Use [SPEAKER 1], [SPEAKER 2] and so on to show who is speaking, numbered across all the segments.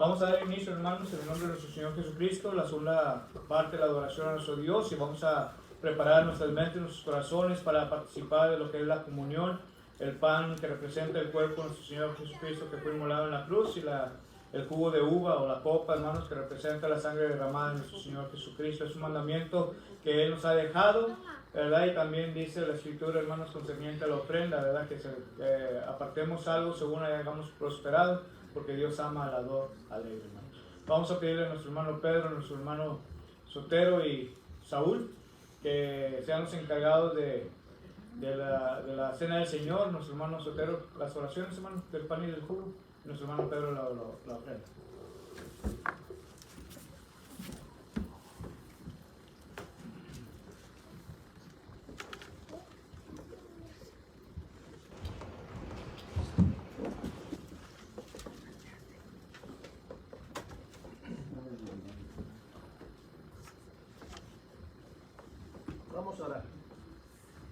[SPEAKER 1] Vamos a dar inicio, hermanos, en el nombre de nuestro Señor Jesucristo, la segunda parte de la adoración a nuestro Dios, y vamos a preparar nuestras mentes y nuestros corazones para participar de lo que es la comunión, el pan que representa el cuerpo de nuestro Señor Jesucristo que fue inmolado en la cruz, y el jugo de uva o la copa, hermanos, que representa la sangre derramada de nuestro Señor Jesucristo. Es un mandamiento que Él nos ha dejado, ¿verdad? Y también dice la Escritura, hermanos, concerniente a la ofrenda, ¿verdad? Que apartemos algo según hayamos prosperado, porque Dios ama al dador alegre, hermanos. Vamos a pedirle a nuestro hermano Pedro, a nuestro hermano Sotero y Saúl, que sean los encargados de la cena del Señor. Nuestro hermano Sotero, las oraciones, hermano, del pan y del jugo. Nuestro hermano Pedro la ofrenda.
[SPEAKER 2] Vamos a orar.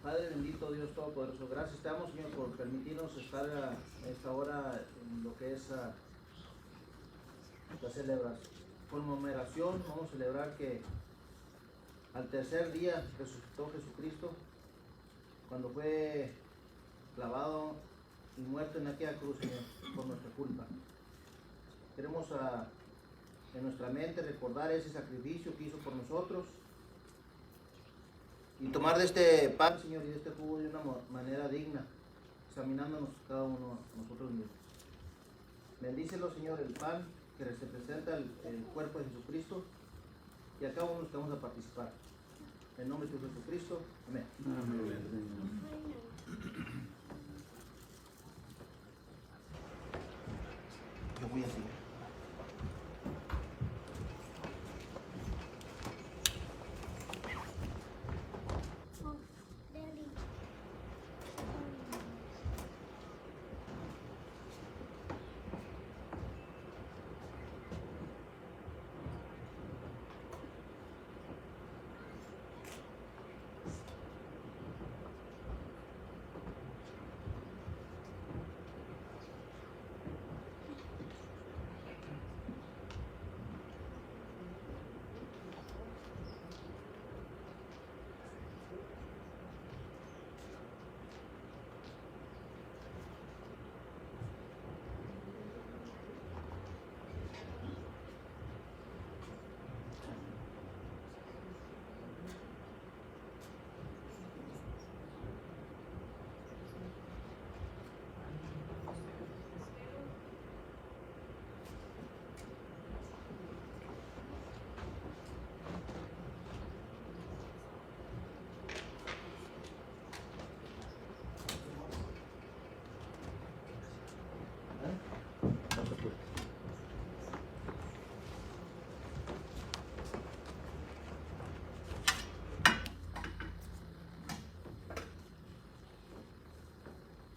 [SPEAKER 2] Padre bendito, Dios todopoderoso, gracias te damos, Señor, por permitirnos estar a esta hora en lo que es la celebración, conmemoración. Vamos a celebrar que al tercer día resucitó Jesucristo, cuando fue clavado y muerto en aquella cruz, Señor, por nuestra culpa. Queremos en nuestra mente recordar ese sacrificio que hizo por nosotros, y tomar de este pan, Señor, y de este jugo de una manera digna, examinándonos cada uno nosotros mismos. Bendícelo, Señor, el pan que representa el cuerpo de Jesucristo, y a cada uno nos vamos a participar. En nombre de Jesucristo, amén. Amén. Yo voy a seguir.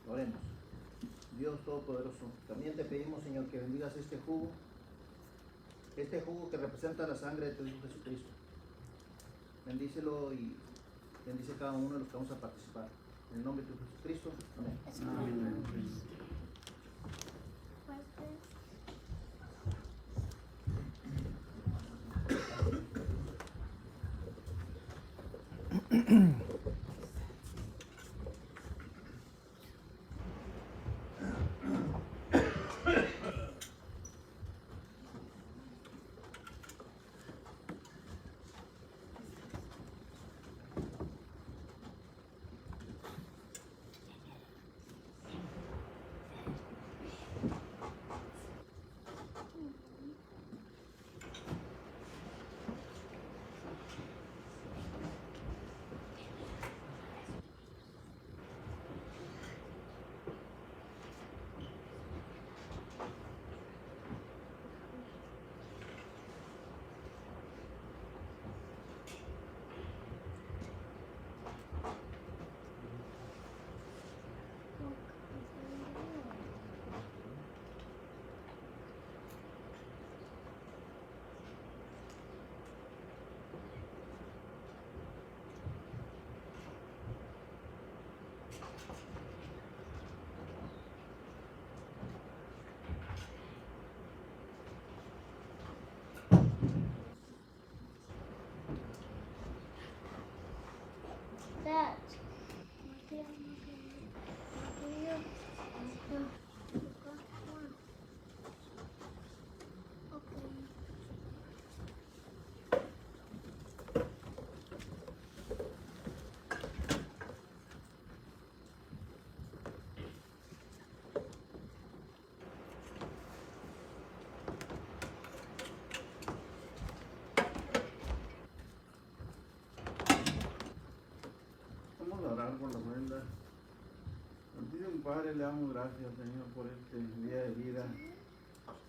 [SPEAKER 2] Oremos. Dios Todopoderoso, también te pedimos, Señor, que bendigas este jugo que representa la sangre de tu Hijo Jesucristo. Bendícelo y bendice cada uno de los que vamos a participar. En el nombre de Jesucristo, amén. Amén.
[SPEAKER 3] Padre, le damos gracias, Señor, por este día de vida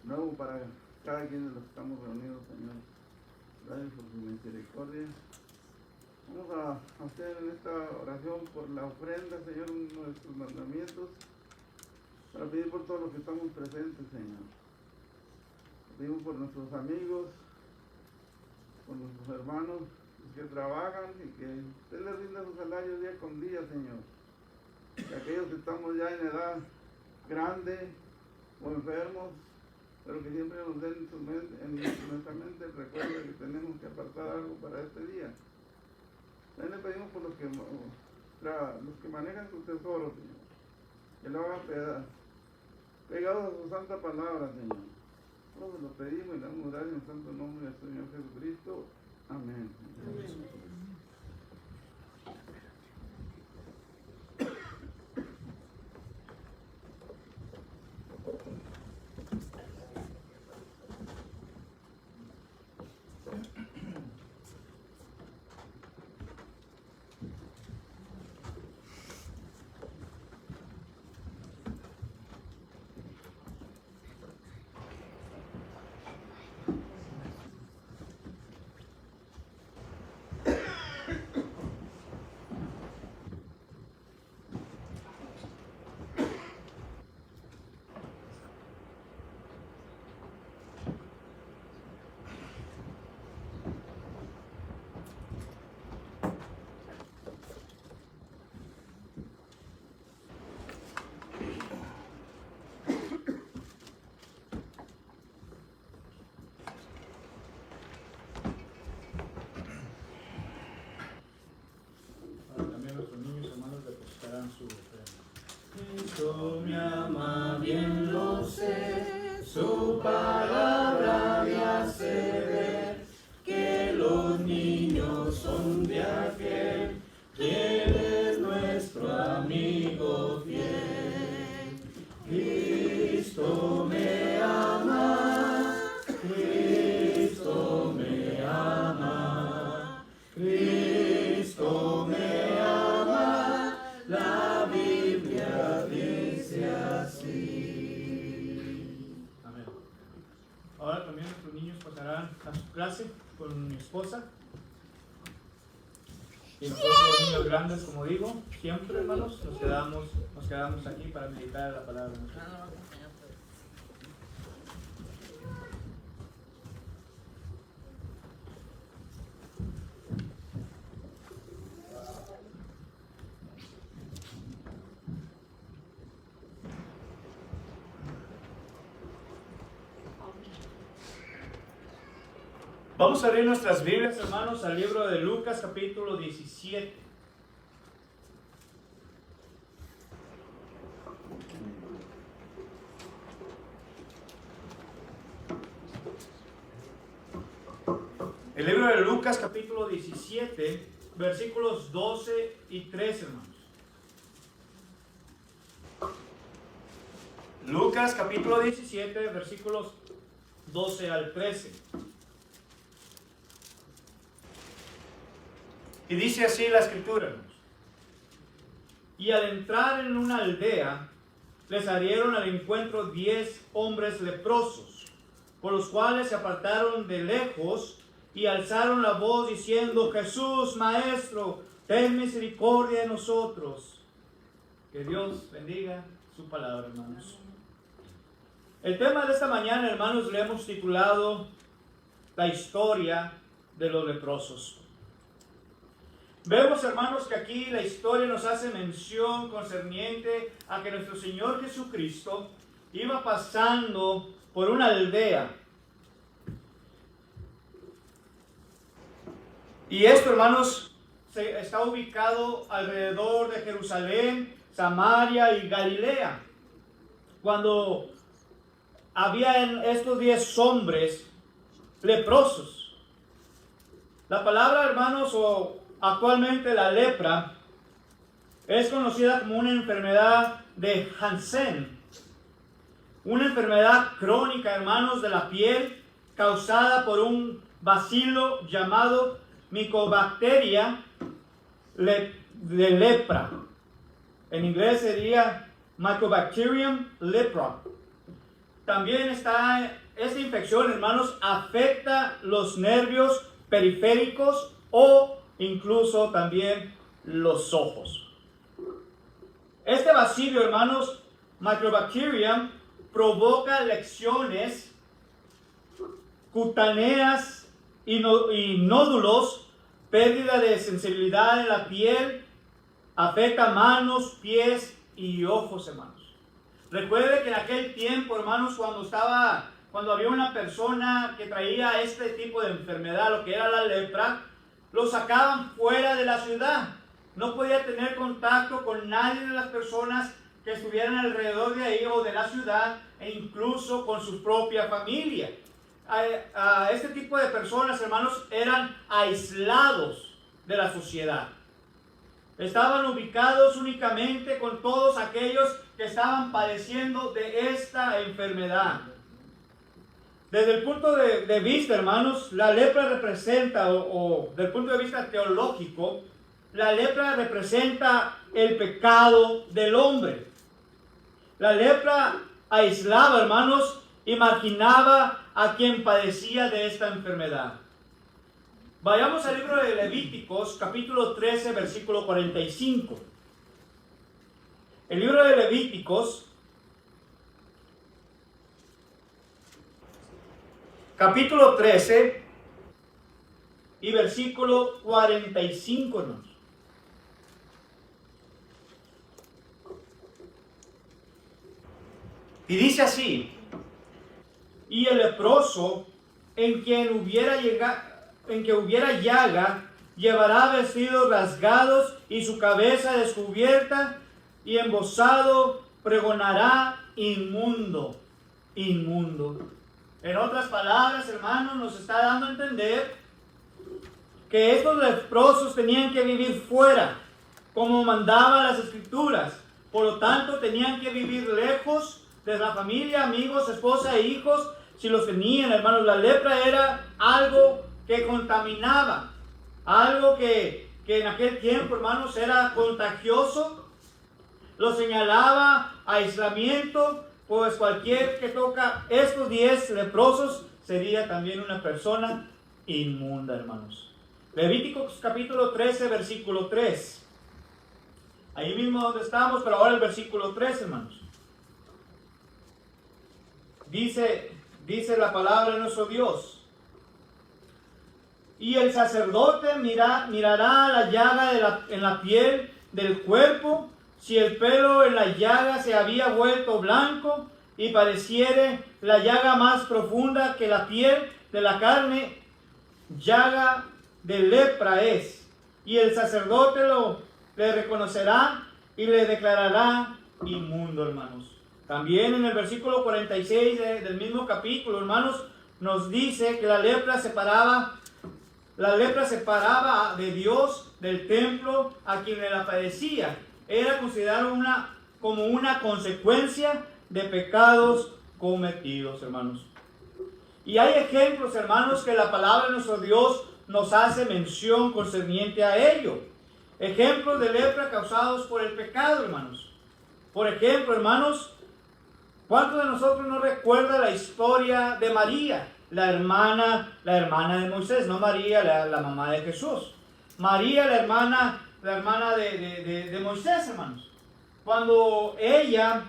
[SPEAKER 3] nuevo para cada quien de los que estamos reunidos, Señor. Gracias por su misericordia. Vamos a hacer en esta oración por la ofrenda, Señor, uno de tus mandamientos, para pedir por todos los que estamos presentes, Señor. Pedimos por nuestros amigos, por nuestros hermanos que trabajan y que usted les rinda su salario día con día, Señor. Que aquellos que estamos ya en edad grande o enfermos, pero que siempre nos den en nuestra mente el recuerdo de que tenemos que apartar algo para este día. También le pedimos por los que manejan su tesoro, Señor, que lo hagan pegados a su santa palabra, Señor. Todos lo pedimos y le damos gracias en el santo nombre del Señor Jesucristo. Amén. Amén.
[SPEAKER 1] Su Cristo me ama, bien lo sé, su palabra me hace ver que los niños son de aquel, quien es nuestro amigo fiel. Cristo me ama, Cristo me ama, Cristo me ama, la Biblia dice así. Amén. Ahora también nuestros niños pasarán a su clase con mi esposa. Y nosotros los niños grandes, como digo, siempre, hermanos, nos quedamos aquí para meditar la palabra de Dios. Vamos a abrir nuestras Biblias, hermanos, al libro de Lucas, capítulo 17. El libro de Lucas, capítulo 17, versículos 12 y 13, hermanos. Lucas, capítulo 17, versículos 12 al 13. Y dice así la escritura, hermanos. Y al entrar en una aldea, les salieron al encuentro 10 hombres leprosos, por los cuales se apartaron de lejos y alzaron la voz diciendo: Jesús, Maestro, ten misericordia de nosotros. Que Dios bendiga su palabra, hermanos. El tema de esta mañana, hermanos, le hemos titulado La historia de los leprosos. Vemos, hermanos, que aquí la historia nos hace mención concerniente a que nuestro Señor Jesucristo iba pasando por una aldea. Y esto, hermanos, está ubicado alrededor de Jerusalén, Samaria y Galilea. Cuando había estos 10 hombres leprosos. La palabra, hermanos, actualmente la lepra es conocida como una enfermedad de Hansen, una enfermedad crónica, hermanos, de la piel causada por un bacilo llamado Mycobacteria de lepra. En inglés sería Mycobacterium lepra. También esta infección, hermanos, afecta los nervios periféricos o incluso también los ojos. Este bacillo, hermanos, Mycobacterium, provoca lesiones cutáneas y nódulos, pérdida de sensibilidad en la piel, afecta manos, pies y ojos, hermanos. Recuerde que en aquel tiempo, hermanos, cuando había una persona que traía este tipo de enfermedad, lo que era la lepra, lo sacaban fuera de la ciudad. No podía tener contacto con nadie de las personas que estuvieran alrededor de ahí o de la ciudad, e incluso con su propia familia. Este tipo de personas, hermanos, eran aislados de la sociedad. Estaban ubicados únicamente con todos aquellos que estaban padeciendo de esta enfermedad. Desde el punto de vista, hermanos, la lepra representa, o del punto de vista teológico, la lepra representa el pecado del hombre. La lepra aislaba, hermanos, y marginaba a quien padecía de esta enfermedad. Vayamos al libro de Levíticos, capítulo 13, versículo 45. El libro de Levíticos, capítulo 13 y versículo 45, hermanos. Y dice así: y el leproso en que hubiera llaga llevará vestidos rasgados y su cabeza descubierta, y embozado pregonará: inmundo, inmundo. En otras palabras, hermanos, nos está dando a entender que estos leprosos tenían que vivir fuera, como mandaban las escrituras. Por lo tanto, tenían que vivir lejos de la familia, amigos, esposa e hijos, si los tenían, hermanos. La lepra era algo que contaminaba, algo que en aquel tiempo, hermanos, era contagioso. Lo señalaba aislamiento, pues cualquier que toca estos 10 leprosos sería también una persona inmunda, hermanos. Levíticos capítulo 13, versículo 3. Ahí mismo donde estamos, pero ahora el versículo 3, hermanos. Dice la palabra de nuestro Dios: y el sacerdote mirará la llaga en la piel del cuerpo, si el pelo en la llaga se había vuelto blanco y pareciere la llaga más profunda que la piel de la carne, llaga de lepra es, y el sacerdote le reconocerá y le declarará inmundo, hermanos. También en el versículo 46 del mismo capítulo, hermanos, nos dice que la lepra separaba de Dios, del templo, a quien la padecía. Era considerado como una consecuencia de pecados cometidos, hermanos. Y hay ejemplos, hermanos, que la palabra de nuestro Dios nos hace mención concerniente a ello. Ejemplos de lepra causados por el pecado, hermanos. Por ejemplo, hermanos, ¿cuántos de nosotros no recuerda la historia de María, la hermana de Moisés? No María, la mamá de Jesús. María, la hermana de Moisés, hermanos. Cuando ella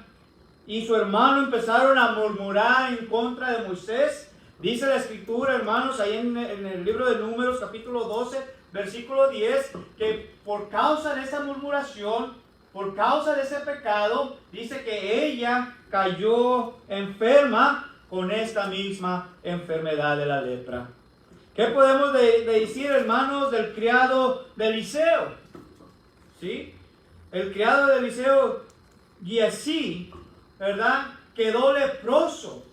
[SPEAKER 1] y su hermano empezaron a murmurar en contra de Moisés, dice la escritura, hermanos, ahí en el libro de Números, capítulo 12, versículo 10, que por causa de esa murmuración, por causa de ese pecado, dice que ella cayó enferma con esta misma enfermedad de la lepra. ¿Qué podemos decir, hermanos, del criado de Eliseo? ¿Sí? El criado de Eliseo, Giasí, ¿verdad?, quedó leproso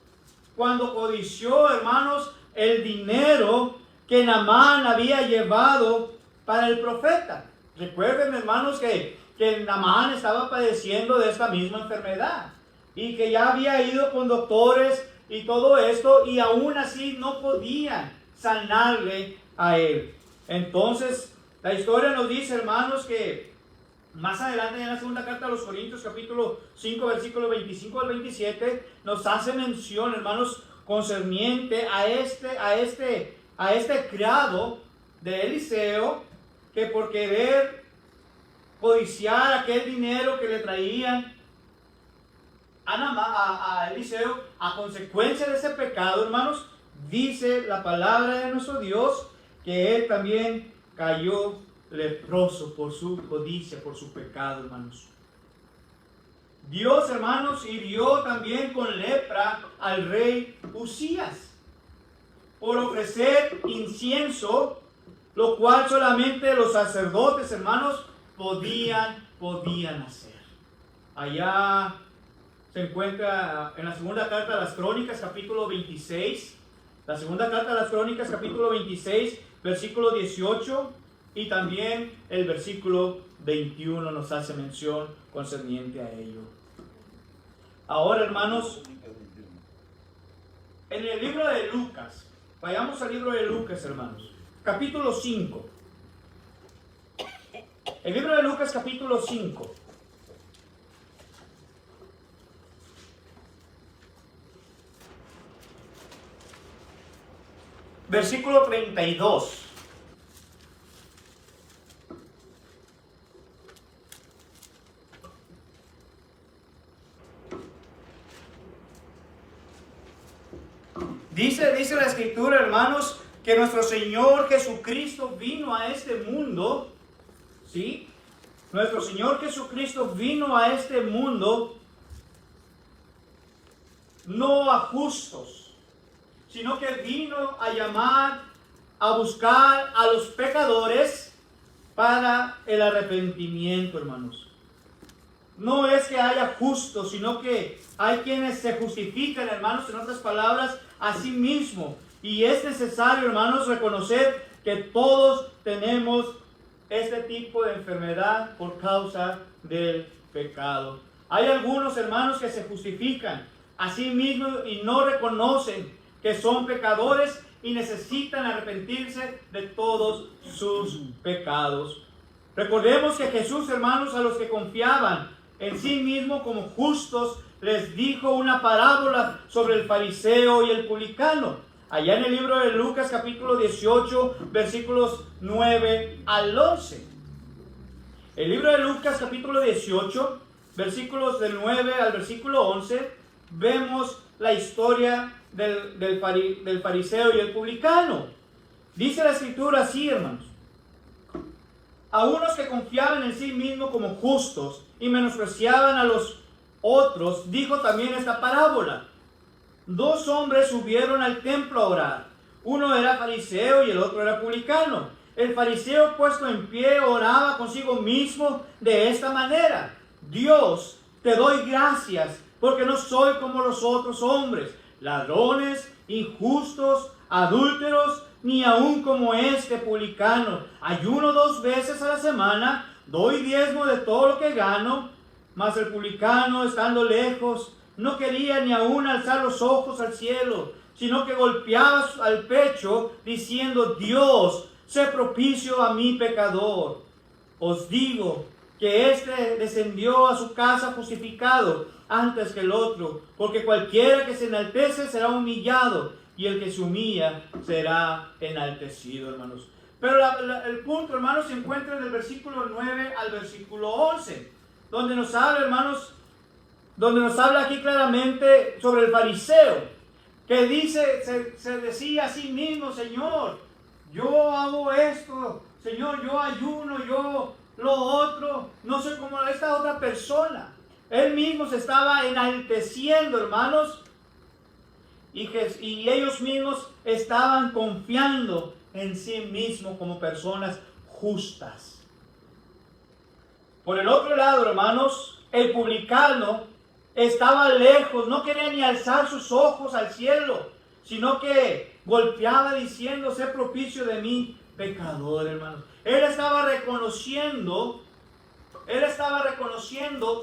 [SPEAKER 1] cuando codició, hermanos, el dinero que Naamán había llevado para el profeta. Recuerden, hermanos, que Naamán estaba padeciendo de esta misma enfermedad y que ya había ido con doctores y todo esto, y aún así no podían sanarle a él. Entonces, la historia nos dice, hermanos, que Más adelante en la segunda carta a los Corintios, capítulo 5, versículo 25 al 27, nos hace mención, hermanos, concerniente a este criado de Eliseo, que por querer codiciar aquel dinero que le traían a Eliseo, a consecuencia de ese pecado, hermanos, dice la palabra de nuestro Dios que él también cayó leproso por su codicia, por su pecado, hermanos. Dios, hermanos, hirió también con lepra al rey Usías por ofrecer incienso, lo cual solamente los sacerdotes, hermanos, podían hacer. Allá se encuentra en la segunda carta a las Crónicas, capítulo 26. La segunda carta a las Crónicas, capítulo 26, versículo 18, y también el versículo 21 nos hace mención concerniente a ello. Ahora, hermanos, en el libro de Lucas, vayamos al libro de Lucas, hermanos, capítulo 5. El libro de Lucas, capítulo 5. Versículo 32. Dice la Escritura, hermanos, que nuestro Señor Jesucristo vino a este mundo, ¿sí? Nuestro Señor Jesucristo vino a este mundo no a justos, sino que vino a llamar, a buscar a los pecadores para el arrepentimiento, hermanos. No es que haya justos, sino que hay quienes se justifican, hermanos, en otras palabras, a sí mismos. Y es necesario, hermanos, reconocer que todos tenemos este tipo de enfermedad por causa del pecado. Hay algunos, hermanos, que se justifican a sí mismos y no reconocen que son pecadores y necesitan arrepentirse de todos sus pecados. Recordemos que Jesús, hermanos, a los que confiaban en sí mismo como justos, les dijo una parábola sobre el fariseo y el publicano. Allá en el libro de Lucas, capítulo 18, versículos 9 al 11. El libro de Lucas, capítulo 18, versículos del 9 al versículo 11, vemos la historia del fariseo y el publicano. Dice la Escritura así, hermanos: a unos que confiaban en sí mismos como justos y menospreciaban a los otros, dijo también esta parábola. Dos hombres subieron al templo a orar. Uno era fariseo y el otro era publicano. El fariseo, puesto en pie, oraba consigo mismo de esta manera: Dios, te doy gracias porque no soy como los otros hombres, ladrones, injustos, adúlteros, ni aun como este publicano. Ayuno 2 veces a la semana, doy diezmo de todo lo que gano. Mas el publicano, estando lejos, no quería ni aun alzar los ojos al cielo, sino que golpeaba al pecho, diciendo: Dios, sé propicio a mi pecador. Os digo que éste descendió a su casa justificado antes que el otro, porque cualquiera que se enaltece será humillado, y el que se humilla será enaltecido, hermanos. Pero el punto, hermanos, se encuentra en el versículo 9 al versículo 11, donde nos habla, hermanos, donde nos habla aquí claramente sobre el fariseo, que dice, se decía a sí mismo: Señor, yo hago esto, Señor, yo ayuno, yo lo otro, no soy como esta otra persona. Él mismo se estaba enalteciendo, hermanos, y ellos mismos estaban confiando en sí mismos como personas justas. Por el otro lado, hermanos, el publicano estaba lejos, no quería ni alzar sus ojos al cielo, sino que golpeaba diciendo: sé propicio de mí, pecador, hermanos. Él estaba reconociendo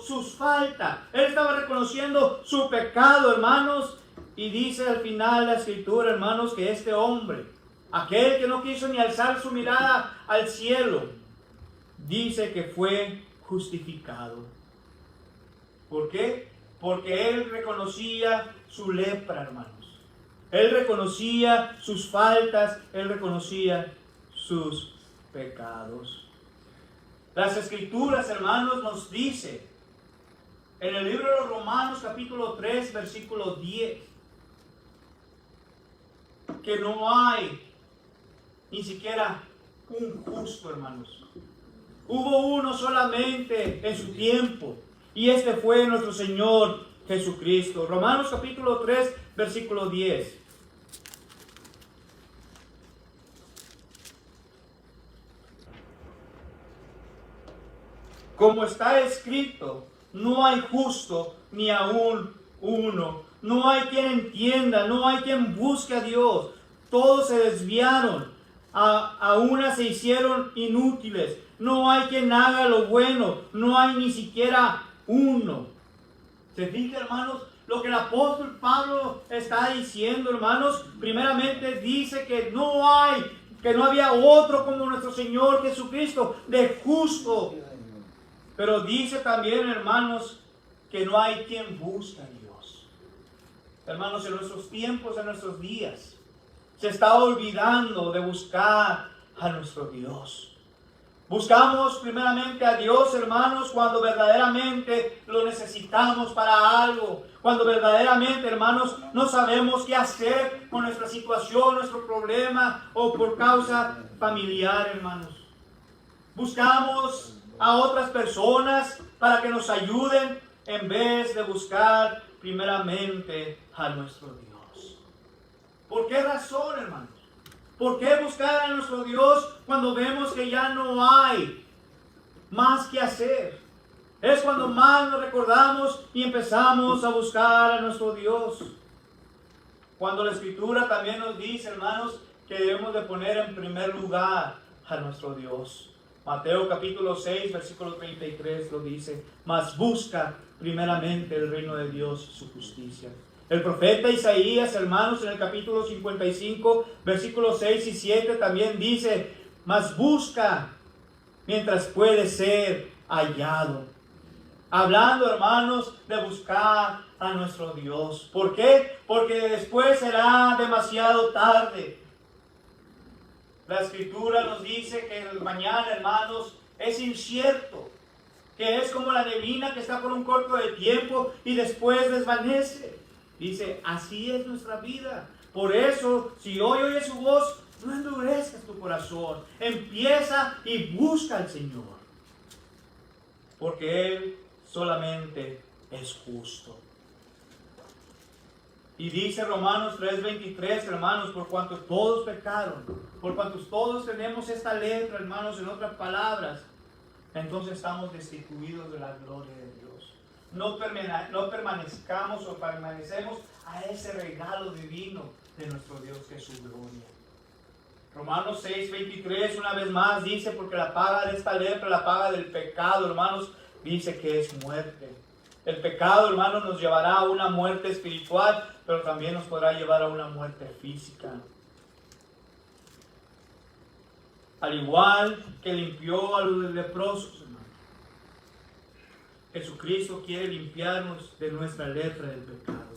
[SPEAKER 1] sus faltas, él estaba reconociendo su pecado, hermanos. Y dice al final la Escritura, hermanos, que este hombre, aquel que no quiso ni alzar su mirada al cielo, dice que fue justificado. ¿Por qué? Porque él reconocía su lepra, hermanos. Él reconocía sus faltas, él reconocía sus pecados. Las Escrituras, hermanos, nos dice en el libro de los Romanos, capítulo 3, versículo 10, que no hay ni siquiera un justo, hermanos. Hubo uno solamente en su tiempo, y este fue nuestro Señor Jesucristo. Romanos capítulo 3, versículo 10. Como está escrito, no hay justo ni aún uno. No hay quien entienda, no hay quien busque a Dios. Todos se desviaron, a una se hicieron inútiles. No hay quien haga lo bueno, no hay ni siquiera uno. ¿Se fija, hermanos? Lo que el apóstol Pablo está diciendo, hermanos, primeramente dice que no había otro como nuestro Señor Jesucristo, de justo. Pero dice también, hermanos, que no hay quien busque a Dios. Hermanos, en nuestros tiempos, en nuestros días, se está olvidando de buscar a nuestro Dios. Buscamos primeramente a Dios, hermanos, cuando verdaderamente lo necesitamos para algo. Cuando verdaderamente, hermanos, no sabemos qué hacer con nuestra situación, nuestro problema o por causa familiar, hermanos. Buscamos a otras personas para que nos ayuden en vez de buscar primeramente a nuestro Dios. ¿Por qué razón, hermanos? ¿Por qué buscar a nuestro Dios cuando vemos que ya no hay más que hacer? Es cuando más nos recordamos y empezamos a buscar a nuestro Dios. Cuando la Escritura también nos dice, hermanos, que debemos de poner en primer lugar a nuestro Dios. Mateo capítulo 6, versículo 33 lo dice: mas busca primeramente el reino de Dios y su justicia. El profeta Isaías, hermanos, en el capítulo 55, versículos 6 y 7 también dice: mas busca mientras puede ser hallado. Hablando, hermanos, de buscar a nuestro Dios. ¿Por qué? Porque después será demasiado tarde. La Escritura nos dice que el mañana, hermanos, es incierto, que es como la neblina que está por un corto de tiempo y después desvanece. Dice, así es nuestra vida. Por eso, si hoy oyes su voz, no endurezcas tu corazón. Empieza y busca al Señor, porque Él solamente es justo. Y dice Romanos 3:23, hermanos, por cuanto todos pecaron, por cuanto todos tenemos esta lepra, hermanos, en otras palabras, entonces estamos destituidos de la gloria de Dios. No permanezcamos o permanecemos a ese regalo divino de nuestro Dios, que es su gloria. Romanos 6:23 una vez más dice, porque la paga de esta lepra, la paga del pecado, hermanos, dice que es muerte. El pecado, hermanos, nos llevará a una muerte espiritual, pero también nos podrá llevar a una muerte física. Al igual que limpió a los leprosos, hermanos, Jesucristo quiere limpiarnos de nuestra lepra del pecado.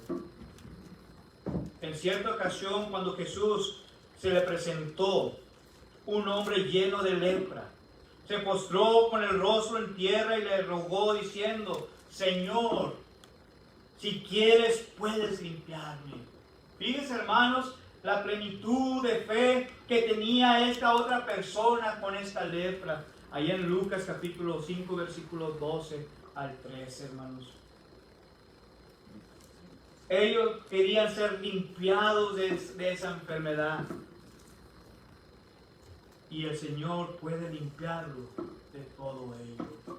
[SPEAKER 1] En cierta ocasión, cuando Jesús se le presentó un hombre lleno de lepra, se postró con el rostro en tierra y le rogó diciendo: Señor, si quieres puedes limpiarme. Fíjense, hermanos, la plenitud de fe que tenía esta otra persona con esta lepra. Ahí en Lucas capítulo 5, versículos 12 al 13, hermanos. Ellos querían ser limpiados de esa enfermedad. Y el Señor puede limpiarlo de todo ello.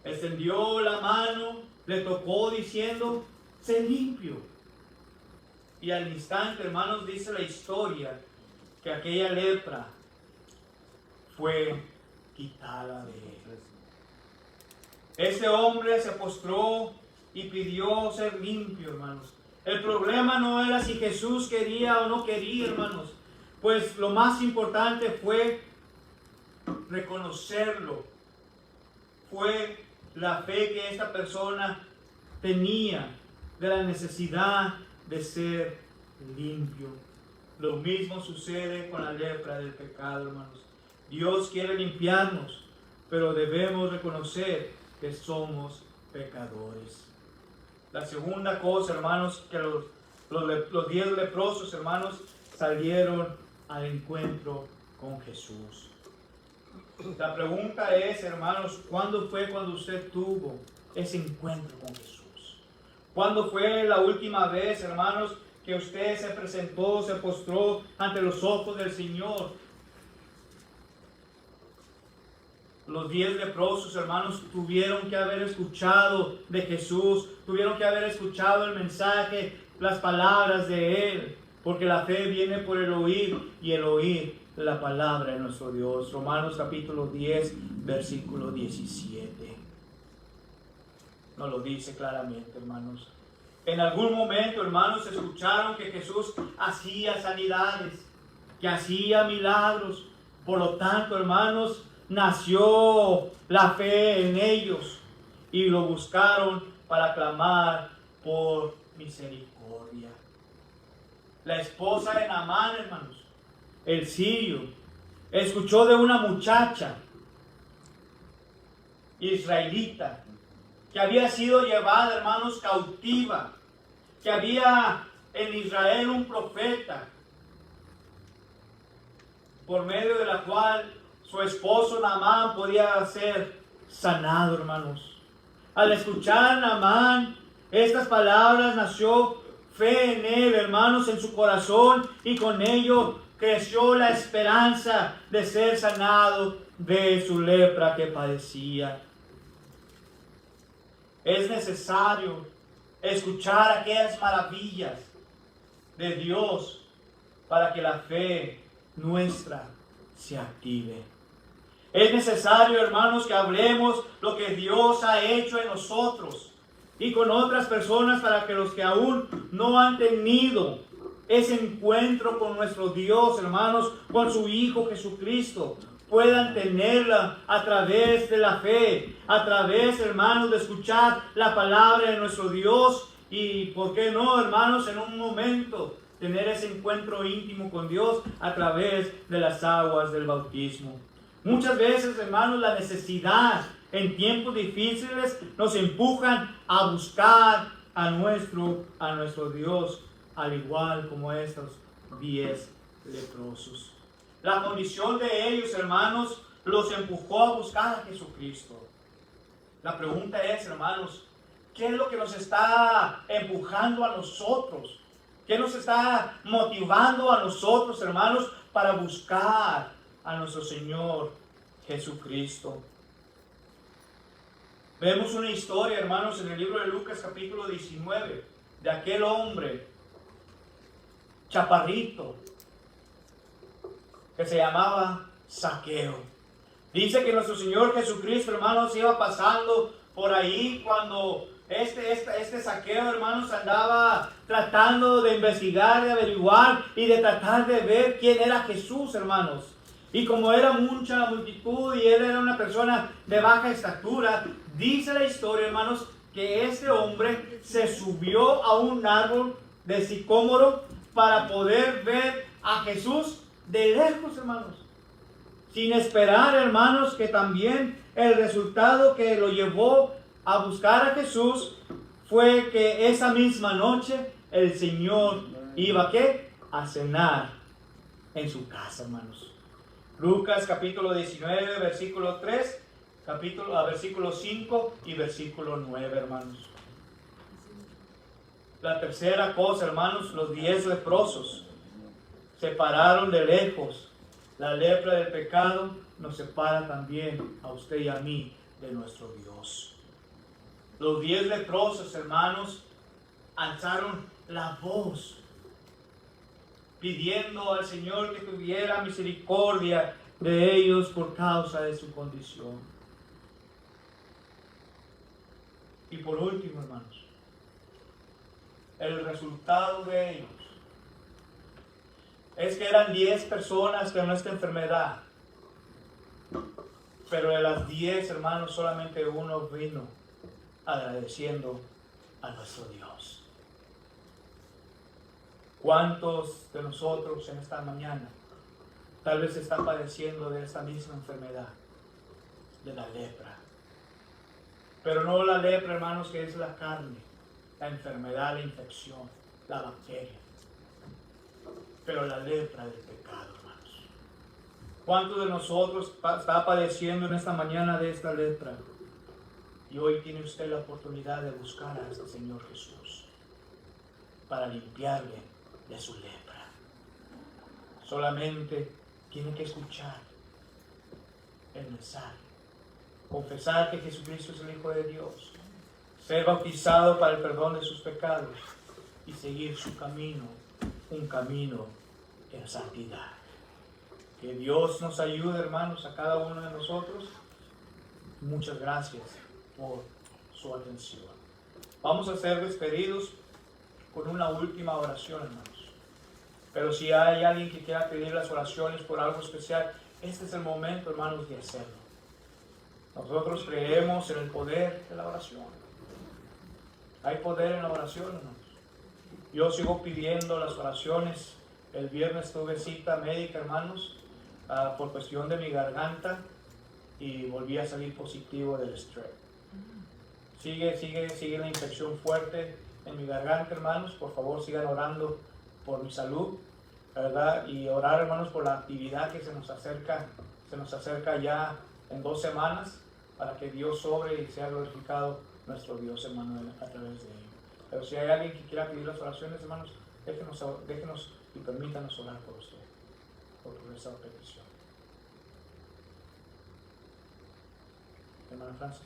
[SPEAKER 1] Extendió la mano, le tocó diciendo: sé limpio. Y al instante, hermanos, dice la historia que aquella lepra fue quitada de él. Este hombre se postró y pidió ser limpio, hermanos. El problema no era si Jesús quería o no quería, hermanos, pues lo más importante fue reconocerlo fue la fe que esta persona tenía de la necesidad de ser limpio. Lo mismo sucede con la lepra del pecado, hermanos. Dios quiere limpiarnos, pero debemos reconocer que somos pecadores. La segunda cosa, hermanos, que los 10 leprosos, hermanos, salieron al encuentro con Jesús. La pregunta es, hermanos, ¿cuándo fue cuando usted tuvo ese encuentro con Jesús? ¿Cuándo fue la última vez, hermanos, que usted se presentó, se postró ante los ojos del Señor? Los 10 leprosos, hermanos, tuvieron que haber escuchado de Jesús, tuvieron que haber escuchado el mensaje, las palabras de Él, porque la fe viene por el oír y el oír la palabra de nuestro Dios. Romanos capítulo 10, versículo 17. Nos lo dice claramente, hermanos. En algún momento, hermanos, escucharon que Jesús hacía sanidades, que hacía milagros. Por lo tanto, hermanos, nació la fe en ellos y lo buscaron para clamar por misericordia. La esposa de Naamán, hermanos, el sirio, escuchó de una muchacha israelita que había sido llevada, hermanos, cautiva, que había en Israel un profeta por medio de la cual su esposo Naamán podía ser sanado, hermanos. Al escuchar Naamán estas palabras, nació fe en él, hermanos, en su corazón, y con ello creció la esperanza de ser sanado de su lepra que padecía. Es necesario escuchar aquellas maravillas de Dios para que la fe nuestra se active. Es necesario, hermanos, que hablemos lo que Dios ha hecho en nosotros y con otras personas, para que los que aún no han tenido ese encuentro con nuestro Dios, hermanos, con su Hijo Jesucristo, puedan tenerla a través de la fe, a través, hermanos, de escuchar la palabra de nuestro Dios y, ¿por qué no, hermanos, en un momento tener ese encuentro íntimo con Dios a través de las aguas del bautismo? Muchas veces, hermanos, la necesidad en tiempos difíciles nos empujan a buscar a nuestro Dios, al igual como estos 10 leprosos. La condición de ellos, hermanos, los empujó a buscar a Jesucristo. La pregunta es, hermanos, ¿qué es lo que nos está empujando a nosotros? ¿Qué nos está motivando a nosotros, hermanos, para buscar a nuestro Señor Jesucristo? Vemos una historia, hermanos, en el libro de Lucas capítulo 19, de aquel hombre chaparrito que se llamaba Zaqueo. Dice que nuestro Señor Jesucristo, hermanos, iba pasando por ahí cuando este Zaqueo, hermanos, andaba tratando de investigar, de averiguar y de tratar de ver quién era Jesús, hermanos. Y como era mucha multitud y él era una persona de baja estatura, dice la historia, hermanos, que este hombre se subió a un árbol de sicómoro para poder ver a Jesús de lejos, hermanos. Sin esperar, hermanos, que también el resultado que lo llevó a buscar a Jesús fue que esa misma noche el Señor iba ¿qué? A cenar en su casa, hermanos. Lucas capítulo 19, versículo 3, versículo 5 y versículo 9, hermanos. La tercera cosa, hermanos, los 10 leprosos se pararon de lejos. La lepra del pecado nos separa también a usted y a mí de nuestro Dios. Los 10 leprosos, hermanos, alzaron la voz pidiendo al Señor que tuviera misericordia de ellos por causa de su condición. Y por último, hermanos, el resultado de ellos es que eran 10 personas con esta enfermedad Pero de las 10, hermanos, solamente uno vino agradeciendo a nuestro Dios. ¿Cuántos de nosotros en esta mañana tal vez están padeciendo de esta misma enfermedad, de la lepra? Pero no la lepra, hermanos, que es la carne, la enfermedad, la infección, la bacteria. Pero la lepra del pecado, hermanos. ¿Cuántos de nosotros está padeciendo en esta mañana de esta lepra? Y hoy tiene usted la oportunidad de buscar a este Señor Jesús para limpiarle de su lepra. Solamente tiene que escuchar el mensaje, confesar que Jesucristo es el Hijo de Dios, ser bautizado para el perdón de sus pecados y seguir su camino, un camino en santidad. Que Dios nos ayude, hermanos, a cada uno de nosotros. Muchas gracias por su atención. Vamos a ser despedidos con una última oración, hermanos. Pero si hay alguien que quiera pedir las oraciones por algo especial, este es el momento, hermanos, de hacerlo. Nosotros creemos en el poder de la oración. Hay poder en la oración, hermanos. Yo sigo pidiendo las oraciones. El viernes tuve cita médica, hermanos, por cuestión de mi garganta y volví a salir positivo del strep. Sigue la infección fuerte en mi garganta, hermanos. Por favor, sigan orando por mi salud, ¿verdad? Y orar, hermanos, por la actividad que se nos acerca ya en 2 semanas, para que Dios sobre y sea glorificado nuestro Dios, hermano, a través de ello. Pero si hay alguien que quiera pedir las oraciones, hermanos, déjenos y permítanos orar por usted, por esa petición. Hermano Francis.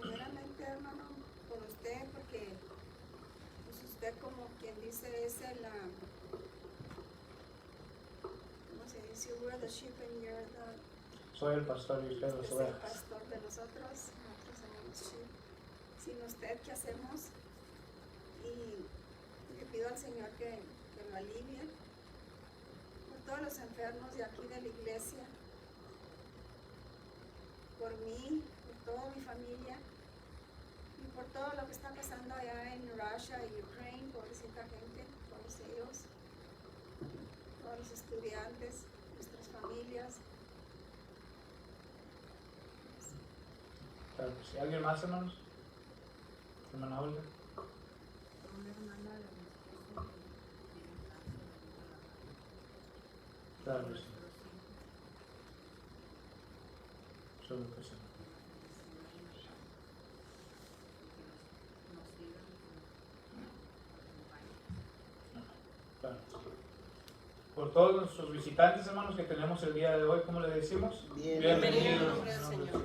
[SPEAKER 4] Primeramente, hermano, por usted, porque pues usted, como quien dice, es el, ¿cómo se dice? We're the sheep and you're the...
[SPEAKER 1] Soy el pastor y usted las
[SPEAKER 4] Es el
[SPEAKER 1] ovejas.
[SPEAKER 4] pastor de nosotros somos sheep. Sin usted, ¿qué hacemos? Y le pido al Señor que lo alivie por todos los enfermos de aquí de la iglesia, por mí, por toda mi familia y por todo lo que está pasando allá en Russia y Ucrania, pobrecita gente, todos ellos, todos los estudiantes, nuestras familias.
[SPEAKER 1] Claro, ¿sí? ¿Alguien más, hermanos? Hermana Olga. Claro, sí. Solo que sí. Claro. Por todos nuestros visitantes, hermanos, que tenemos el día de hoy, ¿cómo le decimos? Bienvenidos en nombre del Señor.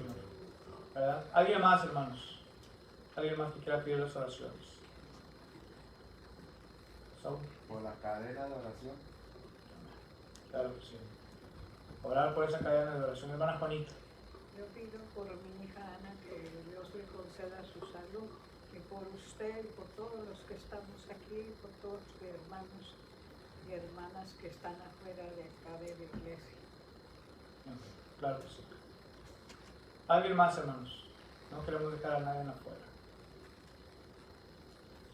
[SPEAKER 1] ¿Verdad? ¿Alguien más, hermanos? ¿Alguien más que quiera pedir las oraciones? ¿Saúl?
[SPEAKER 5] Por la cadena de oración.
[SPEAKER 1] Claro que sí. Orar por esa cadena de oración. Hermana Juanita.
[SPEAKER 6] Yo pido por mi hija Ana que Dios le conceda su salud, y por usted, y por todos los que estamos aquí, y por todos los hermanos y hermanas que están afuera de acá de la iglesia.
[SPEAKER 1] Claro que sí. ¿Alguien más, hermanos? No queremos dejar a nadie afuera.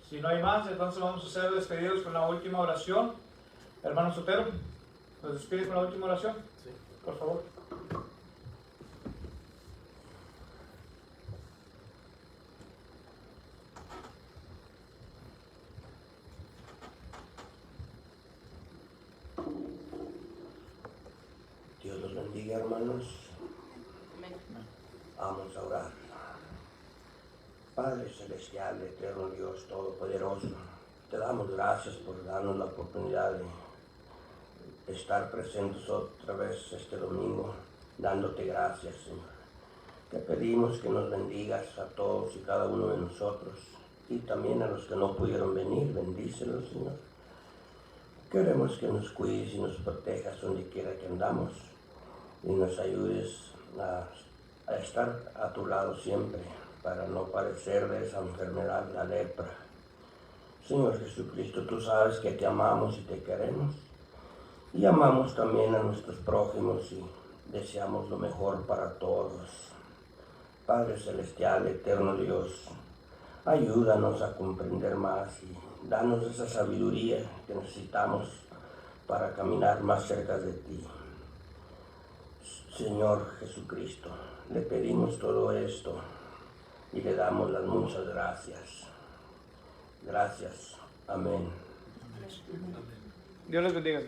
[SPEAKER 1] Si no hay más, entonces vamos a ser despedidos con la última oración. Hermano Sotero, ¿nos despide con la última oración?
[SPEAKER 5] Sí.
[SPEAKER 1] Por favor.
[SPEAKER 7] Dios los bendiga, hermanos. Vamos a orar. Padre Celestial, Eterno Dios Todopoderoso, te damos gracias por darnos la oportunidad de estar presentes otra vez este domingo, dándote gracias, Señor. Te pedimos que nos bendigas a todos y cada uno de nosotros, y también a los que no pudieron venir, bendícelos, Señor. Queremos que nos cuides y nos protejas donde quiera que andamos, y nos ayudes a estar a tu lado siempre, para no padecer de esa enfermedad, la lepra. Señor Jesucristo, tú sabes que te amamos y te queremos, y amamos también a nuestros prójimos, y deseamos lo mejor para todos. Padre Celestial, eterno Dios, ayúdanos a comprender más y danos esa sabiduría que necesitamos para caminar más cerca de ti. Señor Jesucristo, le pedimos todo esto y le damos las muchas gracias. Gracias. Amén.
[SPEAKER 1] Dios les bendiga.